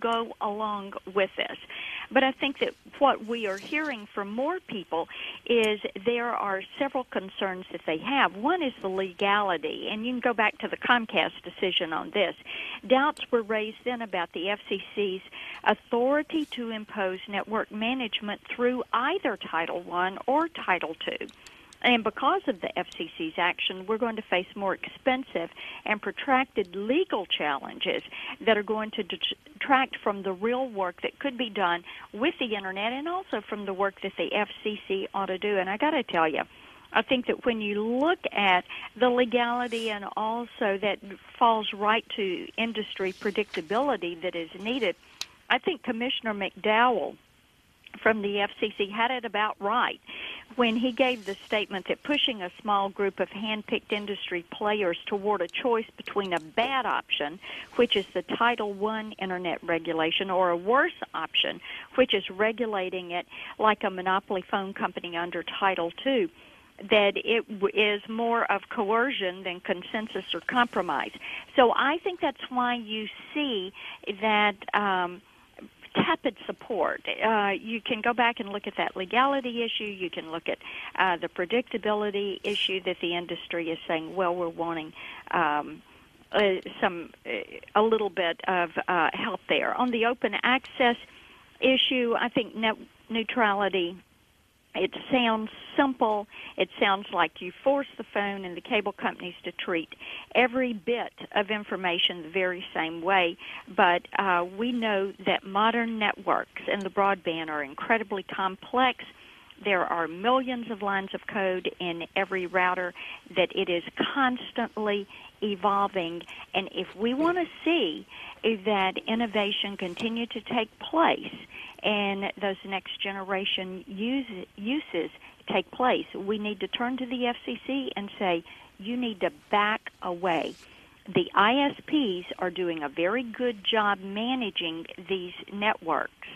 go along with this. But I think that what we are hearing from more people is there are several concerns that they have. One is the legality, and you can go back to the Comcast decision on this. Doubts were raised then about the FCC's authority to impose network management through either Title I or Title II. And because of the FCC's action, we're going to face more expensive and protracted legal challenges that are going to detract from the real work that could be done with the Internet and also from the work that the FCC ought to do. And I got to tell you, I think that when you look at the legality and also that falls right to industry predictability that is needed, I think Commissioner McDowell from the FCC had it about right when he gave the statement that pushing a small group of hand-picked industry players toward a choice between a bad option, which is the Title I Internet regulation, or a worse option, which is regulating it like a monopoly phone company under Title II, that it is more of coercion than consensus or compromise. So I think that's why you see that tepid support. You can go back and look at that legality issue. You can look at the predictability issue that the industry is saying, well, we're wanting a little bit of help there. On the open access issue, I think net neutrality, it sounds simple. It sounds like you force the phone and the cable companies to treat every bit of information the very same way. But we know that modern networks and the broadband are incredibly complex. There are millions of lines of code in every router, that it is constantly evolving. And if we want to see that innovation continue to take place and those next generation uses take place, we need to turn to the FCC and say, you need to back away. The ISPs are doing a very good job managing these networks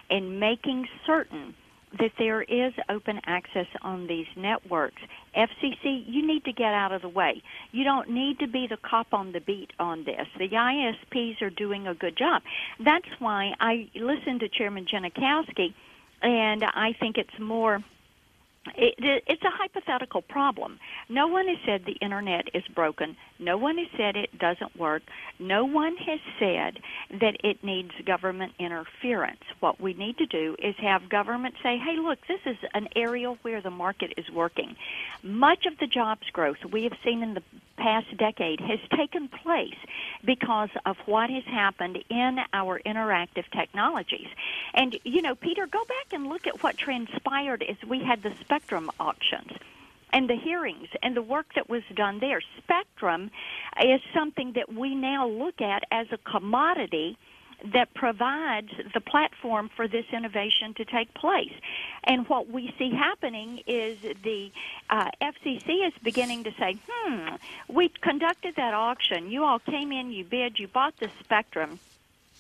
and making certain that there is open access on these networks. FCC, you need to get out of the way. You don't need to be the cop on the beat on this. The ISPs are doing a good job. That's why I listened to Chairman Janikowski, and I think it's more... It's a hypothetical problem. No one has said the Internet is broken. No one has said it doesn't work. No one has said that it needs government interference. What we need to do is have government say, hey, look, this is an area where the market is working. Much of the jobs growth we have seen in the past decade has taken place because of what has happened in our interactive technologies. And, you know, Peter, go back and look at what transpired as we had the Spectrum auctions and the hearings and the work that was done there. Spectrum is something that we now look at as a commodity that provides the platform for this innovation to take place. And what we see happening is the FCC is beginning to say, we conducted that auction. You all came in, you bid, you bought the spectrum.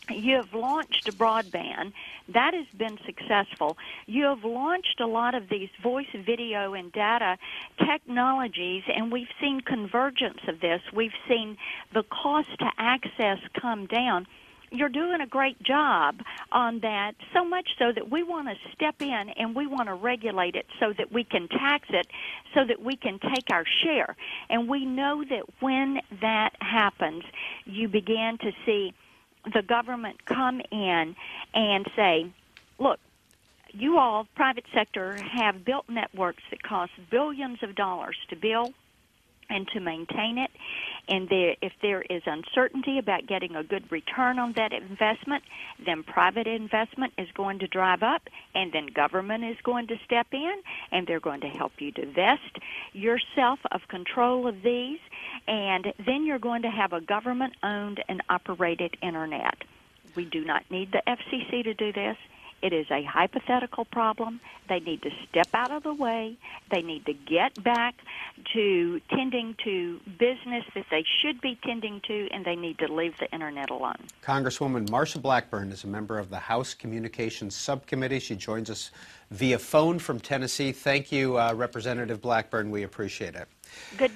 You have launched broadband. That has been successful. You have launched a lot of these voice, video, and data technologies, and we've seen convergence of this. We've seen the cost to access come down. You're doing a great job on that, so much so that we want to step in and we want to regulate it so that we can tax it, so that we can take our share. And we know that when that happens, you begin to see the government come in and say, look, you all, private sector, have built networks that cost billions of dollars to build and to maintain it. And if there is uncertainty about getting a good return on that investment, then private investment is going to drive up, and then government is going to step in, and they're going to help you divest yourself of control of these, and then you're going to have a government-owned and operated Internet. We do not need the FCC to do this. It is a hypothetical problem. They need to step out of the way. They need to get back to tending to business that they should be tending to, and they need to leave the Internet alone. Congresswoman Marsha Blackburn is a member of the House Communications Subcommittee. She joins us via phone from Tennessee. Thank you, Representative Blackburn. We appreciate it. Good.